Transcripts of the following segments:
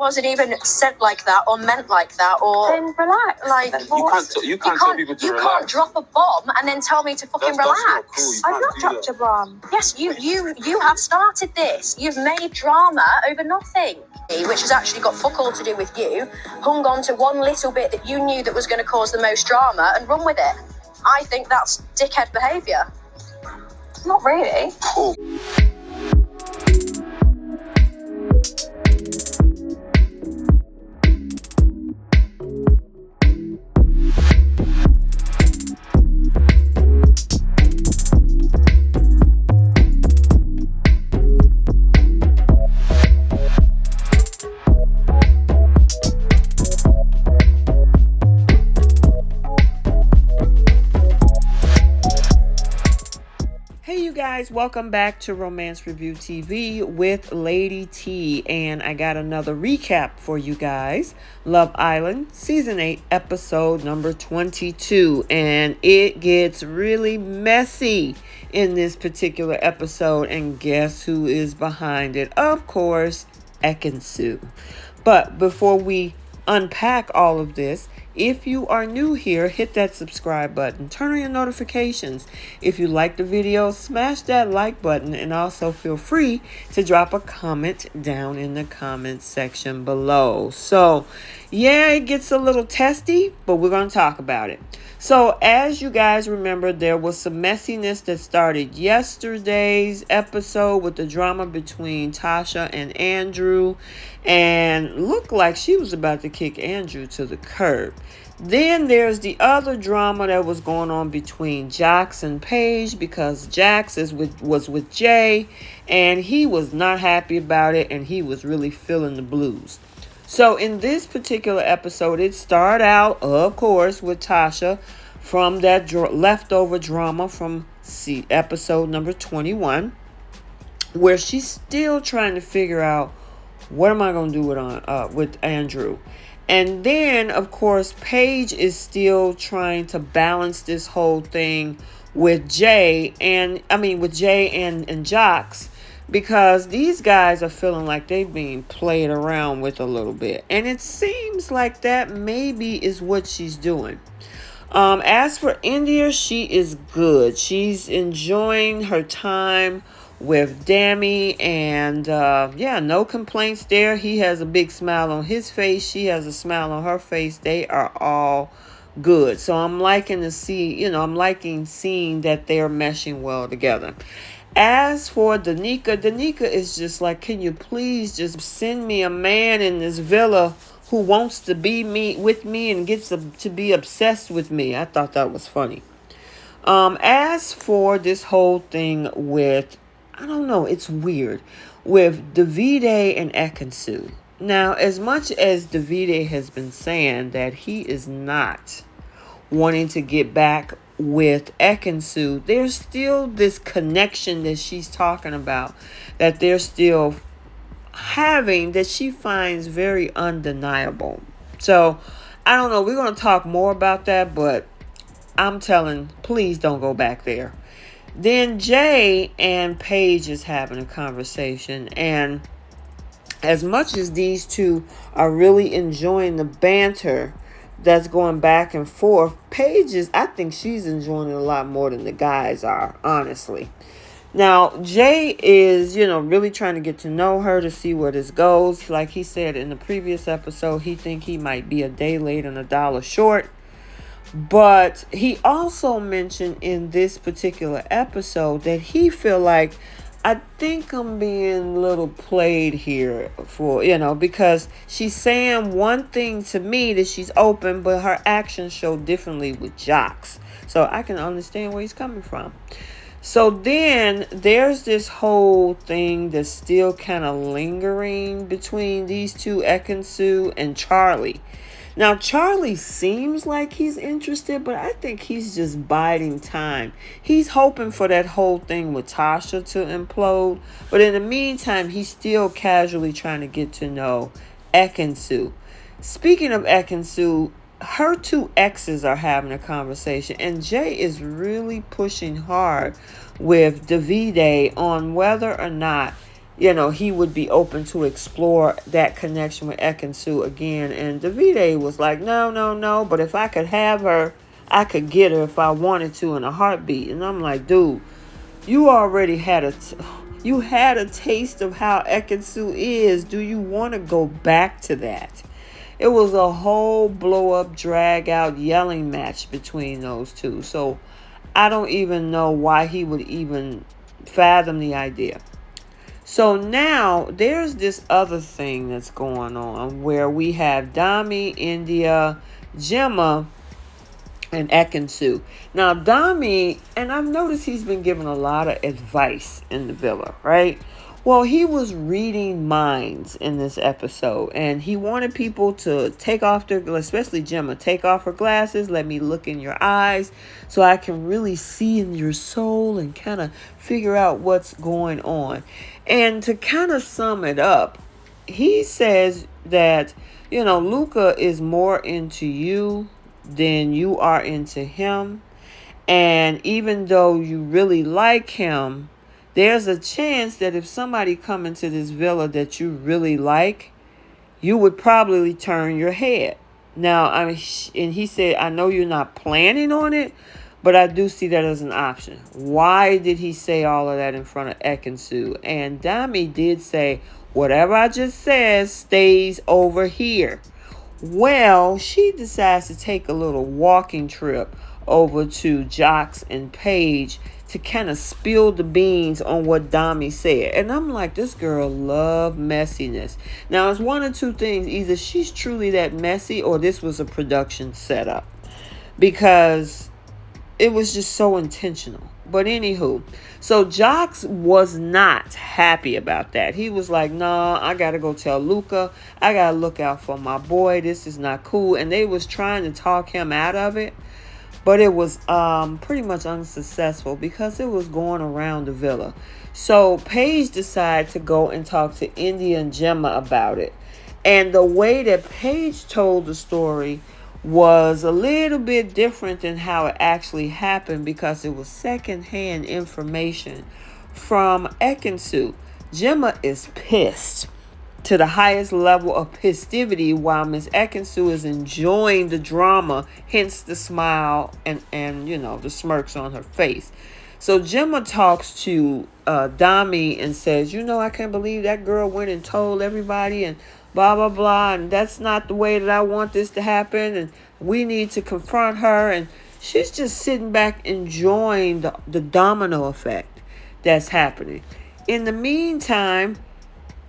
wasn't even said like that or meant like that, or then relax. Like you can't tell people to relax. You can't drop a bomb and then tell me to fucking relax. Not cool. I've not dropped a bomb. Yes, you have started this. You've made drama over nothing, which has actually got fuck all to do with you. Hung on to one little bit that you knew that was going to cause the most drama and run with it. I think that's dickhead behaviour. Not really. Cool. Welcome back to Romance Review TV with Lady T, and I got another recap for you guys. Love Island Season 8 episode number 22, and it gets really messy in this particular episode, and guess who is behind it? Of course, Ekin-Su. But before we unpack all of this, if you are new here, hit that subscribe button, turn on your notifications. If you like the video, smash that like button, and also feel free to drop a comment down in the comment section below. So yeah, it gets a little testy, but we're going to talk about it. So as you guys remember, there was some messiness that started yesterday's episode with the drama between Tasha and Andrew, and looked like she was about to kick Andrew to the curb. Then there's the other drama that was going on between Jax and Paige, because Jax was with Jay, and he was not happy about it, and he was really feeling the blues. So in this particular episode, it started out, of course, with Tasha from that leftover drama from episode number 21, where she's still trying to figure out, what am I going to do with Andrew? And then, of course, Paige is still trying to balance this whole thing with Jay and Jax, because these guys are feeling like they're being played around with a little bit. And it seems like that maybe is what she's doing. As for India, she is good. She's enjoying her time with Dami, and no complaints there. He has a big smile on his face. She has a smile on her face. They are all good. So I'm liking seeing that they're meshing well together. As for Danica is just like, can you please just send me a man in this villa who wants to be with me and gets to be obsessed with me? I thought that was funny. As for this whole thing with, I don't know, it's weird, with Davide and Ekin-Su. Now, as much as Davide has been saying that he is not wanting to get back with Ekin-Su, there's still this connection that she's talking about, that they're still having, that she finds very undeniable. So I don't know, we're going to talk more about that, but I'm telling, please don't go back there. Then Jay and Paige is having a conversation, and as much as these two are really enjoying the banter that's going back and forth, I think she's enjoying it a lot more than the guys are, honestly. Now, Jay is, really trying to get to know her to see where this goes. Like he said in the previous episode, he think he might be a day late and $1 short. But he also mentioned in this particular episode that he feel like, I think I'm being a little played here for, because she's saying one thing to me that she's open, but her actions show differently with Jax. So I can understand where he's coming from. So then there's this whole thing that's still kind of lingering between these two, Ekin-Su and Charlie. Now, Charlie seems like he's interested, but I think he's just biding time. He's hoping for that whole thing with Tasha to implode. But in the meantime, he's still casually trying to get to know Ekin-Su. Speaking of Ekin-Su, her two exes are having a conversation, and Jay is really pushing hard with Davide on whether or not he would be open to explore that connection with Ekin-Su again. And Davide was like, no, no, no. But if I could have her, I could get her if I wanted to in a heartbeat. And I'm like, dude, you already had you had a taste of how Ekin-Su is. Do you want to go back to that? It was a whole blow up, drag out yelling match between those two. So I don't even know why he would even fathom the idea. So now there's this other thing that's going on where we have Dami, India, Gemma, and Ekin-Su. Now Dami, and I've noticed he's been giving a lot of advice in the villa, right? Well, he was reading minds in this episode, and he wanted people to take off their, especially Gemma, take off her glasses, let me look in your eyes so I can really see in your soul and kind of figure out what's going on. And to kind of sum it up, he says that, Luca is more into you than you are into him. And even though you really like him, there's a chance that if somebody come into this villa that you really like, you would probably turn your head. Now, and he said, I know you're not planning on it, but I do see that as an option. Why did he say all of that in front of Ekin-Su? And Dami did say, whatever I just said stays over here. Well, she decides to take a little walking trip over to Jocks and Paige to kind of spill the beans on what Dami said. And I'm like, this girl love messiness. Now, it's one of two things. Either she's truly that messy or this was a production setup. Because it was just so intentional. But anywho, so Jocks was not happy about that. He was like, nah, I got to go tell Luca. I got to look out for my boy. This is not cool. And they was trying to talk him out of it. But it was pretty much unsuccessful because it was going around the villa. So Paige decided to go and talk to India and Gemma about it. And the way that Paige told the story was a little bit different than how it actually happened because it was secondhand information from Ekin-Su. Gemma is pissed to the highest level of festivity while Miss Ekin-Su is enjoying the drama, hence the smile and the smirks on her face. So Gemma talks to Dami and says, I can't believe that girl went and told everybody and blah, blah, blah. And that's not the way that I want this to happen. And we need to confront her. And she's just sitting back enjoying the domino effect that's happening. In the meantime,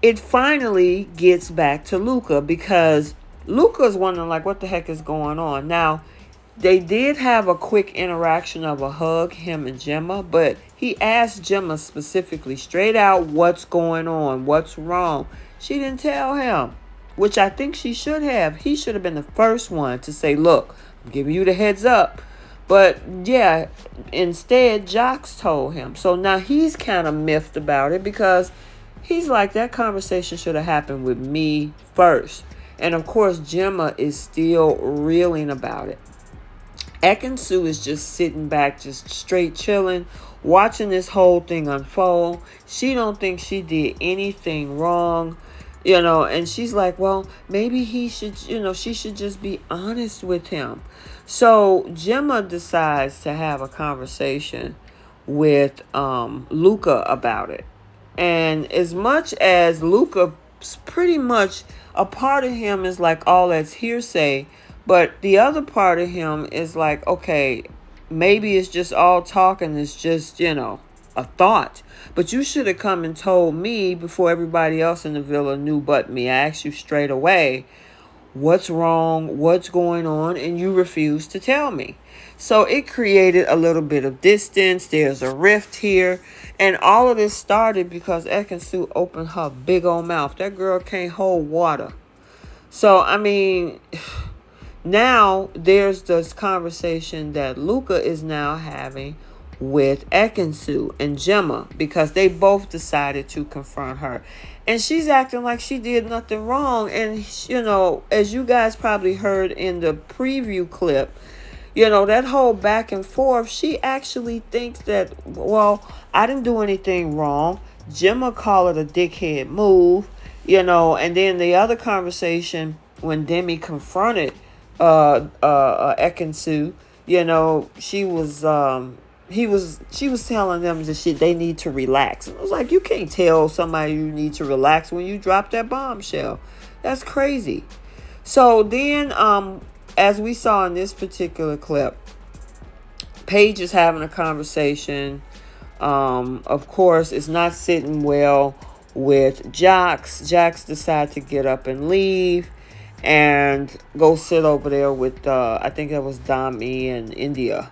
it finally gets back to Luca because Luca's wondering like, what the heck is going on? Now, they did have a quick interaction of a hug, him and Gemma, but he asked Gemma specifically straight out, what's going on? What's wrong? She didn't tell him, which I think she should have. He should have been the first one to say, look, I'm giving you the heads up. But yeah, instead, Jocks told him. So now he's kind of miffed about it because he's like, that conversation should have happened with me first. And of course, Gemma is still reeling about it. Ekin-Su is just sitting back, just straight chilling, watching this whole thing unfold. She don't think she did anything wrong, and she's like, well, maybe he should, she should just be honest with him. So Gemma decides to have a conversation with Luca about it. And as much as Luca, pretty much a part of him is like, all that's hearsay. But the other part of him is like, okay, maybe it's just all talk and it's just, a thought. But you should have come and told me before everybody else in the villa knew but me. I asked you straight away, what's wrong, what's going on, and you refused to tell me. So it created a little bit of distance. There's a rift here. And all of this started because Ekin-Su opened her big old mouth. That girl can't hold water. So, now there's this conversation that Luca is now having with Ekin-Su and Gemma because they both decided to confront her. And she's acting like she did nothing wrong. And, as you guys probably heard in the preview clip, that whole back and forth, she actually thinks that, well, I didn't do anything wrong. Gemma called it a dickhead move, and then the other conversation when Demi confronted Ekin-Su, she was telling them that they need to relax. And I was like, you can't tell somebody you need to relax when you drop that bombshell. That's crazy. So then, as we saw in this particular clip, Paige is having a conversation. Of course, it's not sitting well with Jax. Jax decided to get up and leave and go sit over there with, I think it was Dami and India.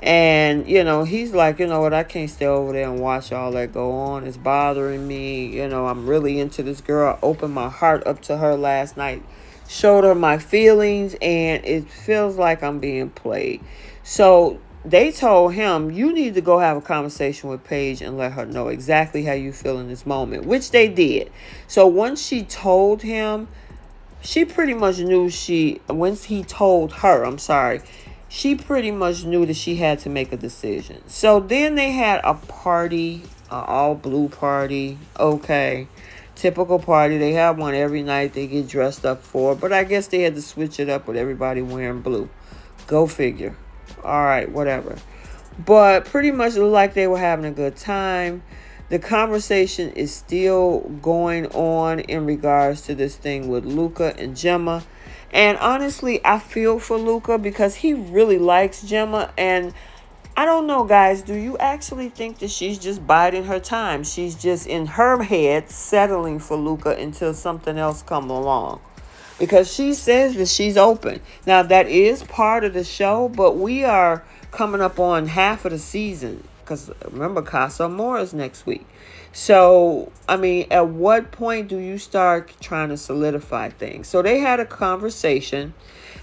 And, he's like, you know what, I can't stay over there and watch all that go on. It's bothering me. I'm really into this girl. I opened my heart up to her last night, showed her my feelings, and it feels like I'm being played. So they told him, you need to go have a conversation with Paige and let her know exactly how you feel in this moment, which they did. So once she told him, she pretty much knew once he told her, she pretty much knew that she had to make a decision. So then they had a party, an all blue party. Okay. Typical party. They have one every night they get dressed up for. But I guess they had to switch it up with everybody wearing blue. Go figure. All right, whatever. But pretty much it looked like they were having a good time. The conversation is still going on in regards to this thing with Luca and Gemma. And honestly, I feel for Luca because he really likes Gemma. And I don't know, guys, do you actually think that she's just biding her time? She's just in her head settling for Luca until something else comes along. Because she says that she's open. Now, that is part of the show, but we are coming up on half of the season. Because remember, Casa Amor is next week. So, at what point do you start trying to solidify things? So they had a conversation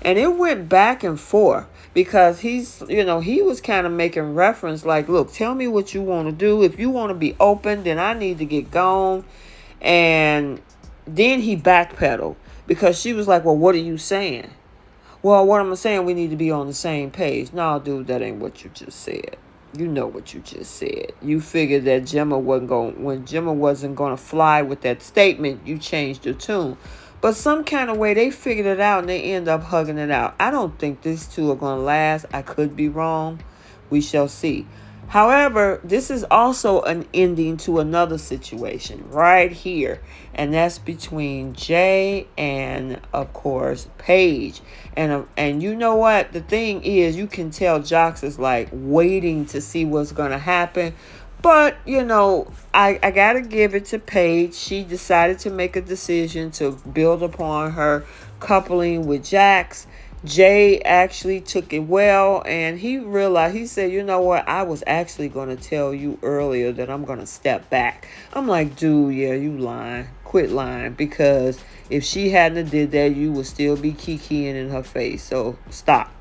and it went back and forth because he was kind of making reference like, look, tell me what you want to do. If you want to be open, then I need to get gone. And then he backpedaled because she was like, well, what are you saying? Well, what I'm saying, we need to be on the same page. No, dude, that ain't what you just said. You know what you just said. You figured that when Gemma wasn't going to fly with that statement, you changed your tune. But some kind of way, they figured it out and they end up hugging it out. I don't think these two are going to last. I could be wrong. We shall see. However, this is also an ending to another situation right here. And that's between Jay and, of course, Paige. And you know what? The thing is, you can tell Jax is like waiting to see what's going to happen. But, I got to give it to Paige. She decided to make a decision to build upon her coupling with Jax. Jay actually took it well, and he realized, he said, you know what, I was actually going to tell you earlier that I'm going to step back. I'm like, dude, yeah, you lying. Quit lying, because if she hadn't have did that, you would still be kikiing in her face. So stop.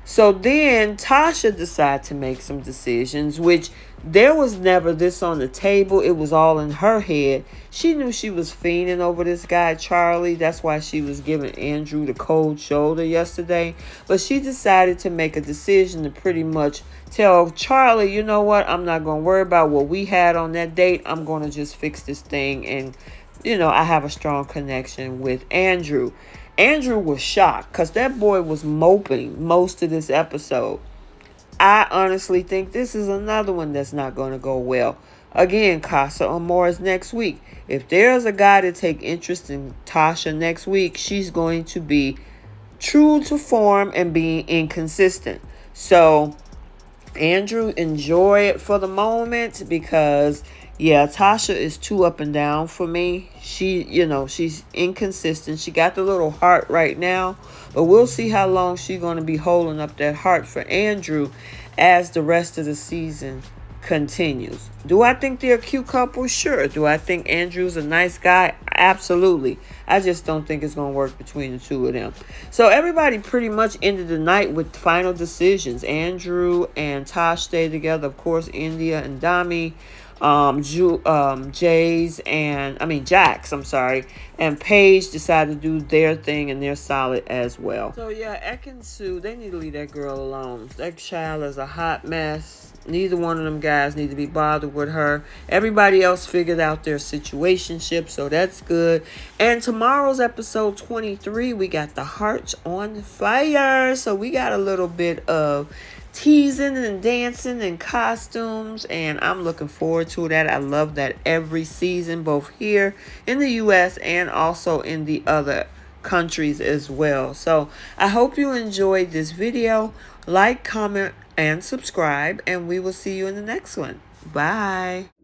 So then Tasha decided to make some decisions, which there was never this on the table. It was all in her head. She knew she was fiending over this guy, Charlie. That's why she was giving Andrew the cold shoulder yesterday. But she decided to make a decision to pretty much tell Charlie, you know what? I'm not going to worry about what we had on that date. I'm going to just fix this thing. And, I have a strong connection with Andrew. Andrew was shocked because that boy was moping most of this episode. I honestly think this is another one that's not going to go well. Again, Casa Amor is next week. If there's a guy to take interest in Tasha next week, she's going to be true to form and being inconsistent. So, Andrew, enjoy it for the moment because, yeah, Tasha is too up and down for me. She's inconsistent. She got the little heart right now, but we'll see how long she's going to be holding up that heart for Andrew as the rest of the season continues. Do I think they're a cute couple? Sure. Do I think Andrew's a nice guy? Absolutely. I just don't think it's going to work between the two of them. So everybody pretty much ended the night with final decisions. Andrew and Tosh stayed together. Of course, India and Dami. Jax, and Paige decided to do their thing, and they're solid as well. So yeah, Ekin-Su, they need to leave that girl alone. That child is a hot mess. Neither one of them guys need to be bothered with her. Everybody else figured out their situationship, so that's good. And tomorrow's episode 23, we got the hearts on fire. So we got a little bit of teasing and dancing and costumes, and I'm looking forward to that. I love that every season, both here in the US and also in the other countries as well. So I hope you enjoyed this video. Like, comment, and subscribe, and we will see you in the next one. Bye.